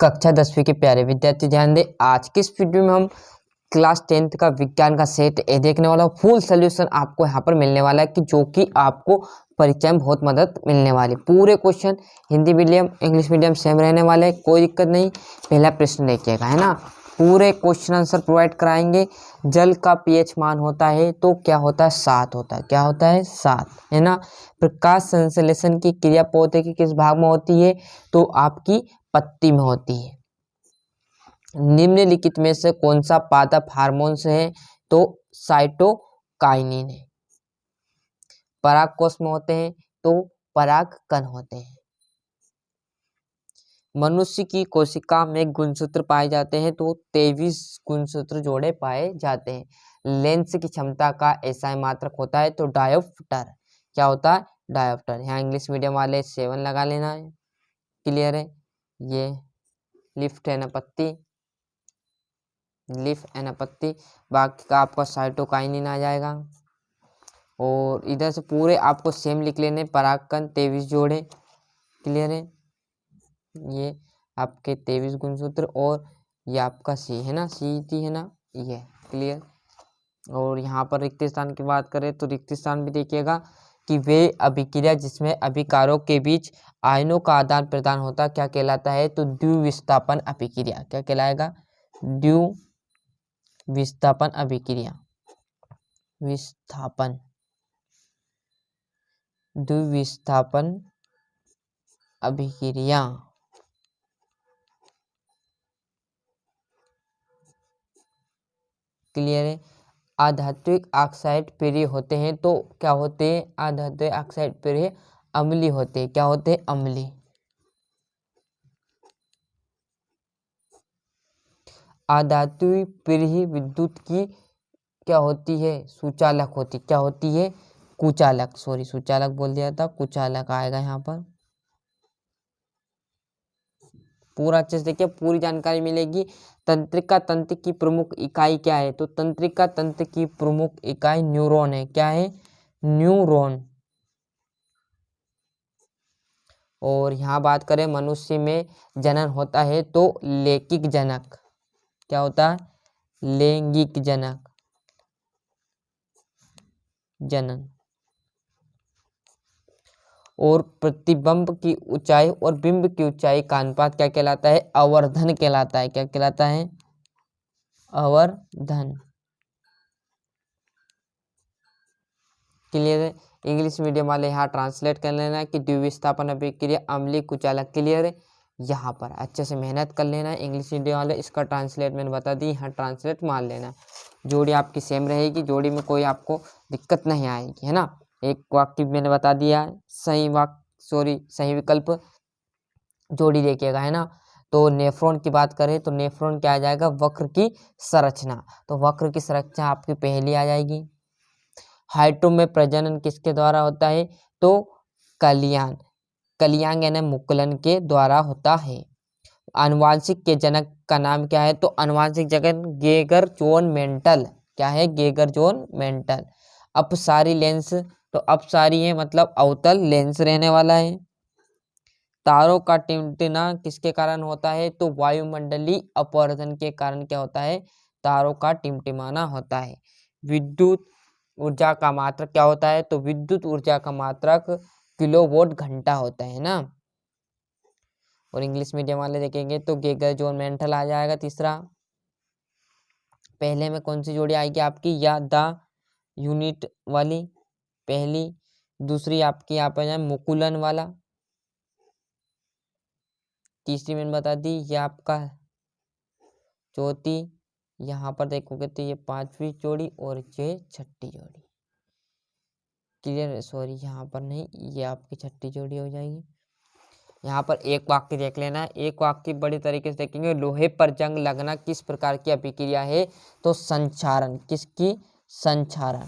कक्षा 10वीं के प्यारे विद्यार्थी ध्यान दें। आज की इस वीडियो में हम क्लास 10th का विज्ञान का सेट ए देखने वाला हूँ। फुल सोल्यूशन आपको यहाँ पर मिलने वाला है कि जो कि आपको परीक्षा में बहुत मदद मिलने वाली। पूरे question Hindi medium English medium same रहने वाले, कोई दिक्कत नहीं। पहला प्रश्न देखिएगा, है ना। पूरे क्वेश्चन आंसर प्रोवाइड कराएंगे। जल का पीएच मान होता है तो क्या होता है? 7 होता है। क्या होता है? 7, है ना। प्रकाश संश्लेषण की क्रिया पौधे के किस भाग में होती है? तो आपकी पत्ती में होती है। निम्नलिखित में से कौन सा पादप हार्मोन से है? तो साइटोकाइनिन है। परागकोश में होते हैं तो परागकण होते हैं। मनुष्य की कोशिका में गुणसूत्र पाए जाते हैं तो 23 गुणसूत्र जोड़े पाए जाते हैं। लेंस की क्षमता का एसआई मात्रक होता है तो डायोप्टर। क्या होता है? डायोप्टर। यहाँ इंग्लिश मीडियम वाले 7 लगा लेना है। क्लियर है? ये लिफ्ट है ना पत्ती, लिफ एन पत्ती, बाकी का आपका साइटोकाइनिन आ जाएगा। और इधर से पूरे आपको सेम लिख लेने। परागकण 23 जोड़े। क्लियर है? ये आपके 23 गुणसूत्र और ये आपका सी है ना, सी है ना, ये क्लियर। और यहाँ पर रिक्त स्थान की बात करें तो रिक्त स्थान भी देखिएगा कि वे अभिक्रिया जिसमें अभिकारकों के बीच आयनों का आदान प्रदान होता क्या कहलाता है? तो द्विविस्थापन अभिक्रिया। क्या कहलाएगा? द्विविस्थापन अभिक्रिया। विस्थापन, द्विविस्थापन अभिक्रिया। क्लियर है? आधात्विक ऑक्साइड प्रिय होते हैं तो क्या होते हैं? आधात्विक ऑक्साइड प्रिय अम्लीय होते हैं। क्या होते हैं? अम्लीय। आधात्विक प्रिय विद्युत की क्या होती है? सुचालक होती। क्या होती है? कुचालक। सॉरी, सुचालक बोल दिया था, कुचालक आएगा यहाँ पर। पूरा अच्छे से देखिए, पूरी जानकारी मिलेगी। तंत्रिका तंत्र की प्रमुख इकाई क्या है? तो तंत्रिका तंत्र की प्रमुख इकाई न्यूरॉन है। क्या है? न्यूरॉन। और यहाँ बात करें मनुष्य में जनन होता है तो लैंगिक जनक। क्या होता है? लैंगिक जनक जनन। और प्रतिबिंब की ऊंचाई और बिंब की ऊंचाई का अनुपात क्या कहलाता है? आवर्धन कहलाता है। क्या कहलाता है? आवर्धन। क्लियर है? इंग्लिश मीडियम वाले यहाँ ट्रांसलेट कर लेना कि द्विविस्थापन अभिक्रिया अम्लीय कुचालक। क्लियर है? यहाँ पर अच्छे से मेहनत कर लेना है। इंग्लिश मीडियम वाले इसका ट्रांसलेट मैंने बता दी, यहाँ ट्रांसलेट मान लेना। जोड़ी आपकी सेम रहेगी, जोड़ी में कोई आपको दिक्कत नहीं आएगी, है ना। एक वाक्य मैंने बता दिया है, सही वाक्य, सॉरी सही विकल्प जोड़ी देखिएगा, है ना। तो नेफ्रॉन की बात करें तो नेफ्रॉन क्या आ जाएगा? वक्र की संरचना। तो वक्र की संरचना आपकी पहली आ जाएगी। हाइड्रो में प्रजनन किसके द्वारा होता है? तो कलियान, कलियांग यानी मुकुलन के द्वारा होता है। आनुवांशिक के जनक का नाम क्या है? तो आनुवांशिक जनक गेगर जोन मेंटल। क्या है? Geiger zone mental. अपसारी लेंस, तो अपसारी है मतलब अवतल लेंस रहने वाला है। तारों का टिमटिना किसके कारण होता है? तो वायुमंडलीय अपवर्तन के कारण क्या होता है? तारों का टिमटिमाना होता है। विद्युत ऊर्जा का मात्रक क्या होता है? तो विद्युत ऊर्जा का मात्रक किलोवाट घंटा होता है ना। और इंग्लिश मीडियम वाले देखेंगे तो गेगर जोन मेंटल आ जाएगा तीसरा। पहले में कौन सी जोड़ी आएगी आपकी? या द यूनिट वाली पहली। दूसरी आपकी यहाँ पर मुकुलन वाला। तीसरी मैंने बता दी ये आपका। चौथी यहाँ पर देखोगे तो ये 5वीं जोड़ी और ये 6ठी जोड़ी। क्लियर? सॉरी यहाँ पर नहीं, ये आपकी 6ठी जोड़ी हो जाएगी। यहाँ पर एक वाक्य देख लेना। एक वाक्य बड़ी तरीके से देखेंगे। लोहे पर जंग लगना किस प्रकार की अभिक्रिया है? तो संक्षारण। किसकी? संक्षारण।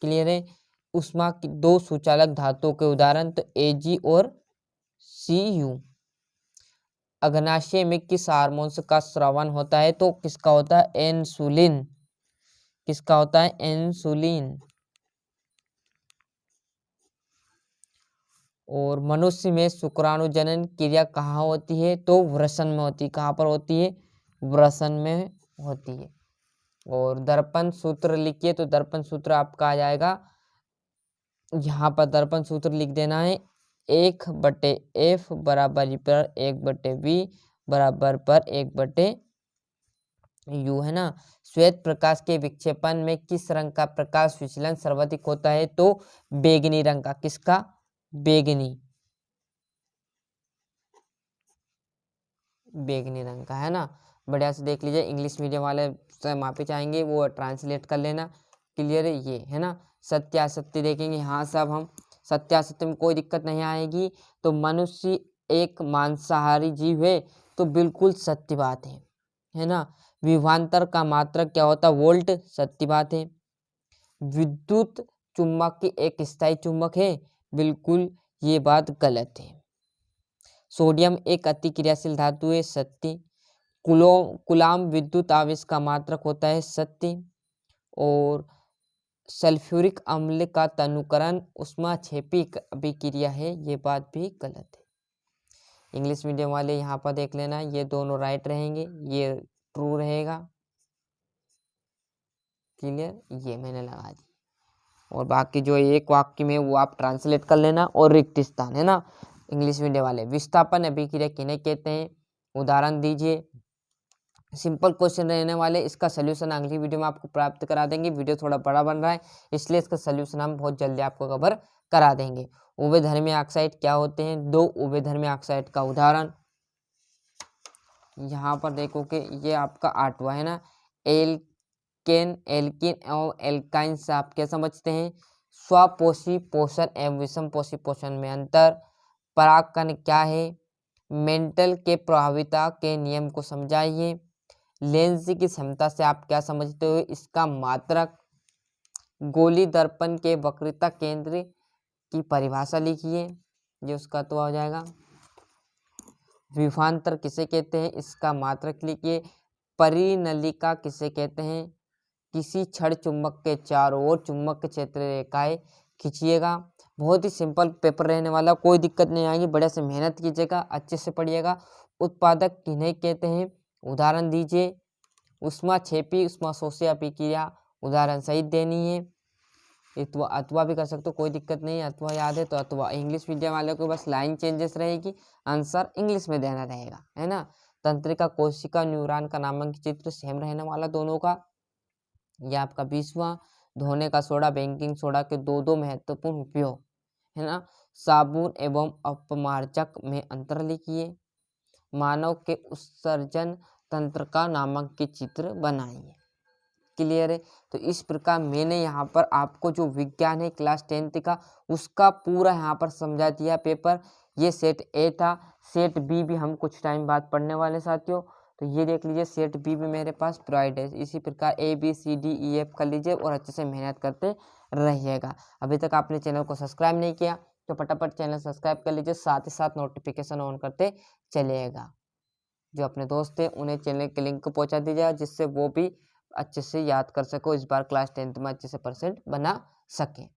क्लियर है? उष्मा की 2 सुचालक धातुओं के उदाहरण तो Ag और Cu। अग्नाशय में किस हार्मोन का स्रावन होता है? तो किसका होता है? इंसुलिन। किसका होता है? इंसुलिन। और मनुष्य में शुक्राणु जनन क्रिया कहाँ होती है? तो वृषण में होती है। कहाँ पर होती है? वृषण में होती है। और दर्पण सूत्र लिखिए, तो दर्पण सूत्र आपका आ जाएगा, यहाँ पर दर्पण सूत्र लिख देना है 1/F बराबर पर 1/V बराबर पर 1/U, है ना। श्वेत प्रकाश के विक्षेपण में किस रंग का प्रकाश विचलन सर्वाधिक होता है? तो बैंगनी रंग का। किसका? बैंगनी रंग का, है ना। बढ़िया से देख लीजिए, इंग्लिश मीडियम वाले माफी चाहेंगे वो ट्रांसलेट कर लेना। क्लियर है ये, है ना। सत्य असत्य देखेंगे, हाँ सब हम सत्य असत्य में कोई दिक्कत नहीं आएगी। तो मनुष्य एक मांसाहारी जीव है, तो बिल्कुल सत्य बात है ना। विभवांतर का मात्रक क्या होता? वोल्ट, सत्य बात है। विद्युत चुम्बक की एक स्थायी चुम्बक है, बिल्कुल ये बात गलत है। सोडियम एक अति क्रियाशील धातु है, सत्य। कुलाम विद्युत आवेश का मात्रक होता है, सत्य। और सल्फ्यूरिक अम्ल का तनुकरण ऊष्माक्षेपी अभिक्रिया है, ये बात भी गलत है। इंग्लिश मीडियम वाले यहाँ पर देख लेना, ये दोनों राइट रहेंगे, ये ट्रू रहेगा। क्लियर, ये मैंने लगा दी। और बाकी जो एक वाक्य में वो आप ट्रांसलेट कर लेना। और रिक्त स्थान, है ना। इंग्लिश मीडियम वाले विस्थापन अभिक्रिया किन्हें कहते हैं? उदाहरण दीजिए। सिंपल क्वेश्चन रहने वाले, इसका सोल्यूशन अगली वीडियो में आपको प्राप्त करा देंगे। वीडियो थोड़ा बड़ा बन रहा है, इसलिए इसका सोल्यूशन हम बहुत जल्दी आपको कवर करा देंगे। उभयधर्मी ऑक्साइड क्या होते हैं? दो उभयधर्मी ऑक्साइड का उदाहरण यहाँ पर देखो कि ये आपका 8वां है ना। एल्केन और एल्काइंस आप क्या समझते हैं? स्वपोषी पोषण एवं विषम पोषी पोषण में अंतर। परागकण क्या है? मेंटल के प्रभाविता के नियम को समझाइए। लेंस की क्षमता से आप क्या समझते हो? इसका मात्रक। गोली दर्पण के वक्रता केंद्र की परिभाषा लिखिए, ये उसका तो आ जाएगा। विभवांतर किसे कहते हैं? इसका मात्रक लिखिए। परिनलिका किसे कहते हैं? किसी छड़ चुंबक के चारों ओर चुंबक क्षेत्र रेखाएं खींचिएगा। बहुत ही सिंपल पेपर रहने वाला, कोई दिक्कत नहीं आएगी। बढ़िया से मेहनत कीजिएगा, अच्छे से पढ़िएगा। उत्पादक किन्हें कहते हैं? उदाहरण दीजिए। ऊष्माक्षेपी ऊष्माशोषी अभिक्रिया, उदाहरण सहित देनी है। अथवा भी कर सकते हो, कोई दिक्कत नहीं है। अथवा याद है तो अथवा। इंग्लिश मीडियम वाले को बस लाइन चेंजेस रहेगी, आंसर इंग्लिश में देना रहेगा, है ना। तंत्रिका कोशिका न्यूरॉन का नामांकित चित्र सेम रहने वाला दोनों का। यह आपका 20वां। धोने का सोडा, बेकिंग सोडा के दो महत्वपूर्ण उपयोग, है ना। साबुन एवं अपमार्जक में अंतर लिखिए। मानव के उत्सर्जन तंत्र का नामांकित चित्र बनाइए। क्लियर है। तो इस प्रकार मैंने यहाँ पर आपको जो विज्ञान है क्लास 10th का, उसका पूरा यहाँ पर समझा दिया पेपर। ये सेट ए था। सेट बी भी हम कुछ टाइम बाद पढ़ने वाले साथियों। तो ये देख लीजिए, सेट बी भी मेरे पास प्रोवाइड है। इसी प्रकार ABCDEF कर लीजिए और अच्छे से मेहनत करते रहिएगा। अभी तक आपने चैनल को सब्सक्राइब नहीं किया तो फटाफट चैनल सब्सक्राइब कर लीजिए, साथ ही साथ नोटिफिकेशन ऑन करते चलिएगा। जो अपने दोस्त हैं उन्हें चैनल के लिंक को पहुंचा दीजिएगा, जिससे वो भी अच्छे से याद कर सको, इस बार क्लास 10th में अच्छे से परसेंट बना सके।